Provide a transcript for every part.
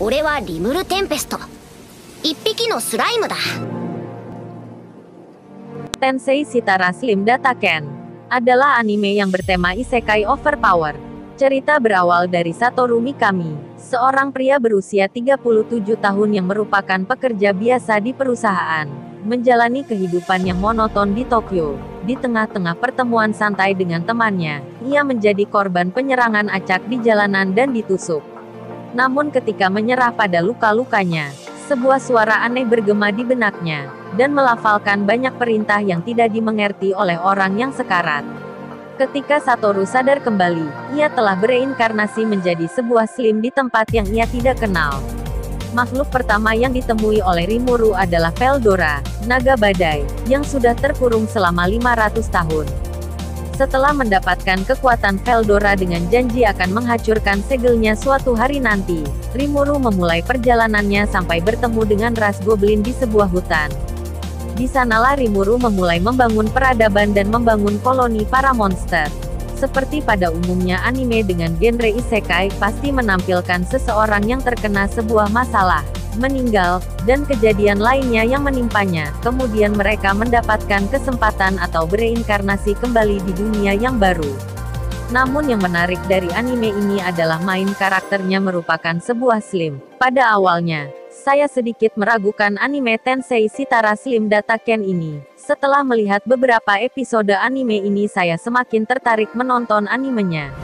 俺はリムルテンペスト。一匹のスライムだ。Tensei Shitara Slim Dataken adalah anime yang bertema isekai overpower. Cerita berawal dari Satoru Mikami, seorang pria berusia 37 tahun yang merupakan pekerja biasa di perusahaan, menjalani kehidupan yang monoton di Tokyo. Di tengah-tengah pertemuan santai dengan temannya, ia menjadi korban penyerangan acak di jalanan dan ditusuk. Namun ketika menyerah pada luka-lukanya, sebuah suara aneh bergema di benaknya, dan melafalkan banyak perintah yang tidak dimengerti oleh orang yang sekarat. Ketika Satoru sadar kembali, ia telah bereinkarnasi menjadi sebuah slim di tempat yang ia tidak kenal. Makhluk pertama yang ditemui oleh Rimuru adalah Veldora, naga badai, yang sudah terkurung selama 500 tahun. Setelah mendapatkan kekuatan Veldora dengan janji akan menghancurkan segelnya suatu hari nanti, Rimuru memulai perjalanannya sampai bertemu dengan ras goblin di sebuah hutan. Di sanalah Rimuru memulai membangun peradaban dan membangun koloni para monster. Seperti pada umumnya anime dengan genre isekai pasti menampilkan seseorang yang terkena sebuah masalah, meninggal, dan kejadian lainnya yang menimpanya, kemudian mereka mendapatkan kesempatan atau bereinkarnasi kembali di dunia yang baru. Namun yang menarik dari anime ini adalah main karakternya merupakan sebuah slim. Pada awalnya, saya sedikit meragukan anime Tensei Shitara Slim Dataken ini. Setelah melihat beberapa episode anime ini saya semakin tertarik menonton animenya.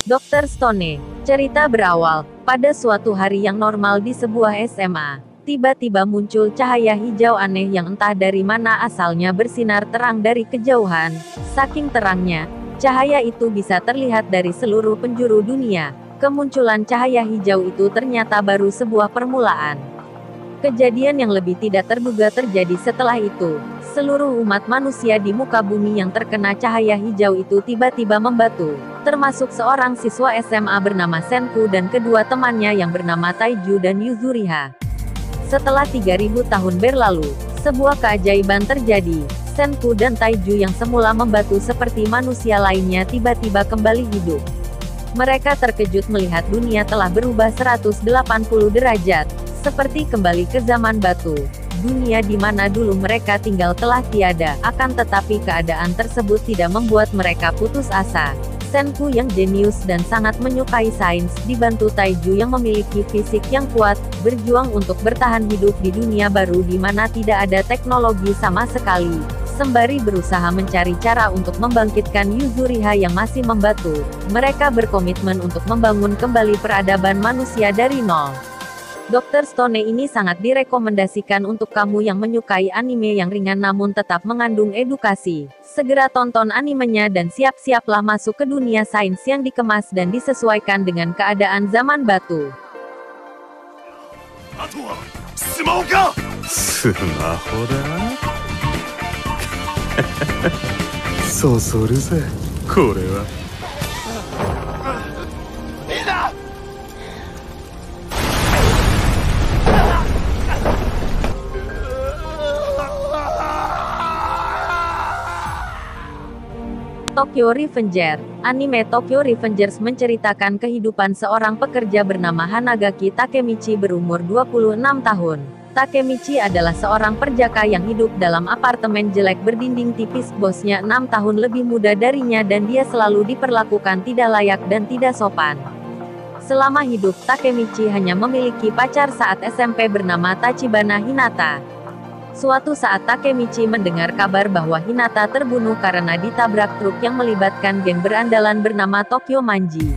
Dr. Stone. Cerita berawal, pada suatu hari yang normal di sebuah SMA. Tiba-tiba muncul cahaya hijau aneh yang entah dari mana asalnya bersinar terang dari kejauhan. Saking terangnya, cahaya itu bisa terlihat dari seluruh penjuru dunia. Kemunculan cahaya hijau itu ternyata baru sebuah permulaan. Kejadian yang lebih tidak terduga terjadi setelah itu. Seluruh umat manusia di muka bumi yang terkena cahaya hijau itu tiba-tiba membatu, termasuk seorang siswa SMA bernama Senku dan kedua temannya yang bernama Taiju dan Yuzuriha. Setelah 3000 tahun berlalu, sebuah keajaiban terjadi. Senku dan Taiju yang semula membatu seperti manusia lainnya tiba-tiba kembali hidup. Mereka terkejut melihat dunia telah berubah 180 derajat, seperti kembali ke zaman batu. Dunia di mana dulu mereka tinggal telah tiada, akan tetapi keadaan tersebut tidak membuat mereka putus asa. Senku yang jenius dan sangat menyukai sains, dibantu Taiju yang memiliki fisik yang kuat, berjuang untuk bertahan hidup di dunia baru di mana tidak ada teknologi sama sekali. Sembari berusaha mencari cara untuk membangkitkan Yuzuriha yang masih membatu, mereka berkomitmen untuk membangun kembali peradaban manusia dari nol. Dr. Stone ini sangat direkomendasikan untuk kamu yang menyukai anime yang ringan namun tetap mengandung edukasi. Segera tonton animenya dan siap-siaplah masuk ke dunia sains yang dikemas dan disesuaikan dengan keadaan zaman batu. Tokyo Revenger. Anime Tokyo Revengers menceritakan kehidupan seorang pekerja bernama Hanagaki Takemichi berumur 26 tahun. Takemichi adalah seorang perjaka yang hidup dalam apartemen jelek berdinding tipis. Bosnya 6 tahun lebih muda darinya dan dia selalu diperlakukan tidak layak dan tidak sopan. Selama hidup, Takemichi hanya memiliki pacar saat SMP bernama Tachibana Hinata. Suatu saat Takemichi mendengar kabar bahwa Hinata terbunuh karena ditabrak truk yang melibatkan geng berandalan bernama Tokyo Manji.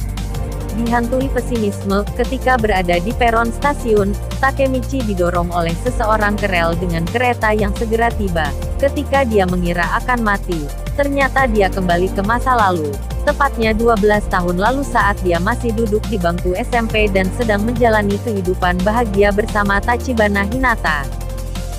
Dihantui pesimisme, ketika berada di peron stasiun, Takemichi didorong oleh seseorang ke rel dengan kereta yang segera tiba. Ketika dia mengira akan mati, ternyata dia kembali ke masa lalu. Tepatnya 12 tahun lalu saat dia masih duduk di bangku SMP dan sedang menjalani kehidupan bahagia bersama Tachibana Hinata.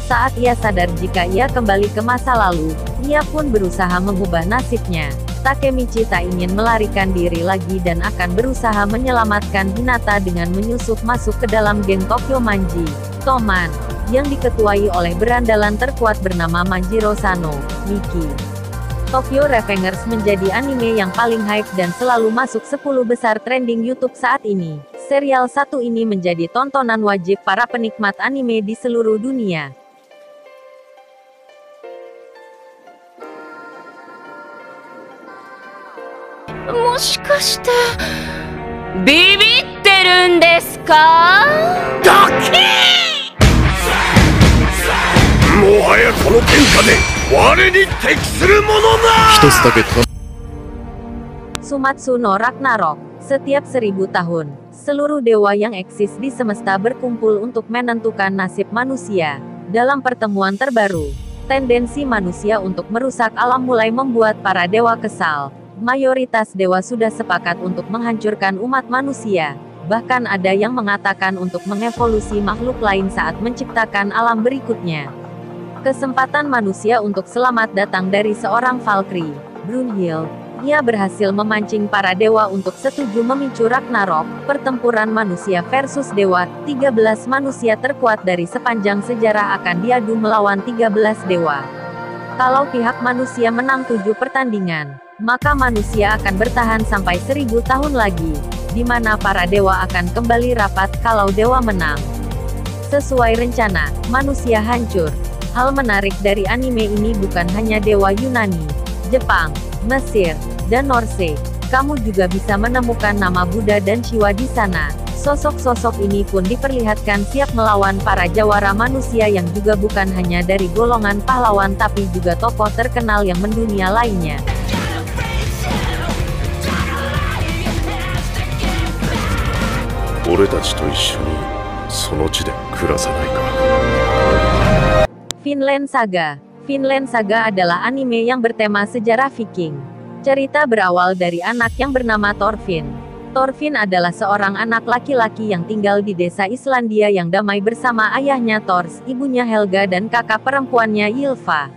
Saat ia sadar jika ia kembali ke masa lalu, ia pun berusaha mengubah nasibnya. Takemichi tak ingin melarikan diri lagi dan akan berusaha menyelamatkan Hinata dengan menyusup masuk ke dalam geng Tokyo Manji. Toman. yang diketuai oleh berandalan terkuat bernama Manjiro Sano, Miki. Tokyo Revengers menjadi anime yang paling hype dan selalu masuk 10 besar trending YouTube saat ini. Serial satu ini menjadi tontonan wajib para penikmat anime di seluruh dunia. Sumatsu no Ragnarok. Setiap 1000 tahun, seluruh dewa yang eksis di semesta berkumpul untuk menentukan nasib manusia. Dalam pertemuan terbaru, tendensi manusia untuk merusak alam mulai membuat para dewa kesal. Mayoritas dewa sudah sepakat untuk menghancurkan umat manusia. Bahkan ada yang mengatakan untuk mengevolusi makhluk lain saat menciptakan alam berikutnya. Kesempatan manusia untuk selamat datang dari seorang Valkyrie, Brunhild. Ia berhasil memancing para dewa untuk setuju memicu Ragnarok, pertempuran manusia versus dewa. 13 manusia terkuat dari sepanjang sejarah akan diadu melawan 13 dewa. Kalau pihak manusia menang 7 pertandingan, maka manusia akan bertahan sampai 1000 tahun lagi, di mana para dewa akan kembali rapat kalau dewa menang. Sesuai rencana, manusia hancur. Hal menarik dari anime ini bukan hanya dewa Yunani, Jepang, Mesir, dan Norse. Kamu juga bisa menemukan nama Buddha dan Shiva di sana. Sosok-sosok ini pun diperlihatkan siap melawan para jawara manusia yang juga bukan hanya dari golongan pahlawan tapi juga tokoh terkenal yang mendunia lainnya. Vinland Saga. Vinland Saga adalah anime yang bertema sejarah Viking. Cerita berawal dari anak yang bernama Thorfinn. Thorfinn adalah seorang anak laki-laki yang tinggal di desa Islandia yang damai bersama ayahnya Thors, ibunya Helga dan kakak perempuannya Ylva.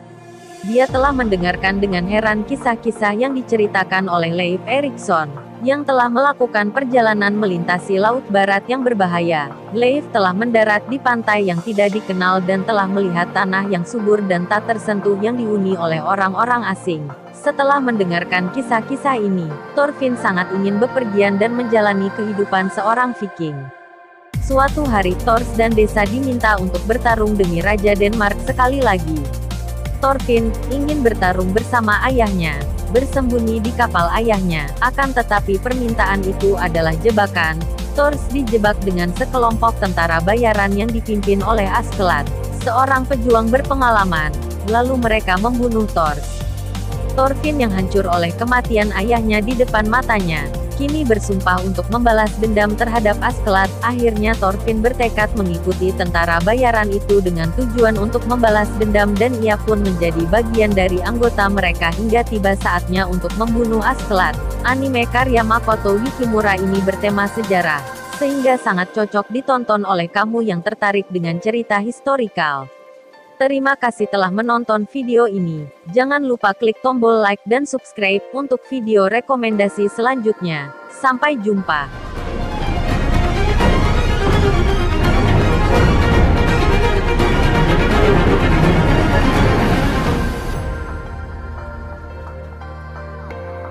Dia telah mendengarkan dengan heran kisah-kisah yang diceritakan oleh Leif Erikson, yang telah melakukan perjalanan melintasi Laut Barat yang berbahaya. Leif telah mendarat di pantai yang tidak dikenal dan telah melihat tanah yang subur dan tak tersentuh yang dihuni oleh orang-orang asing. Setelah mendengarkan kisah-kisah ini, Thorfinn sangat ingin bepergian dan menjalani kehidupan seorang Viking. Suatu hari Thors dan desa diminta untuk bertarung demi Raja Denmark sekali lagi. Thorfinn ingin bertarung bersama ayahnya, bersembunyi di kapal ayahnya, akan tetapi permintaan itu adalah jebakan. Thors dijebak dengan sekelompok tentara bayaran yang dipimpin oleh Askeladd, seorang pejuang berpengalaman, lalu mereka membunuh Thors. Thorfinn yang hancur oleh kematian ayahnya di depan matanya, kini bersumpah untuk membalas dendam terhadap Askeladd. Akhirnya Thorfinn bertekad mengikuti tentara bayaran itu dengan tujuan untuk membalas dendam dan ia pun menjadi bagian dari anggota mereka hingga tiba saatnya untuk membunuh Askeladd. Anime karya Makoto Yukimura ini bertema sejarah, sehingga sangat cocok ditonton oleh kamu yang tertarik dengan cerita historikal. Terima kasih telah menonton video ini. Jangan lupa klik tombol like dan subscribe untuk video rekomendasi selanjutnya. Sampai jumpa.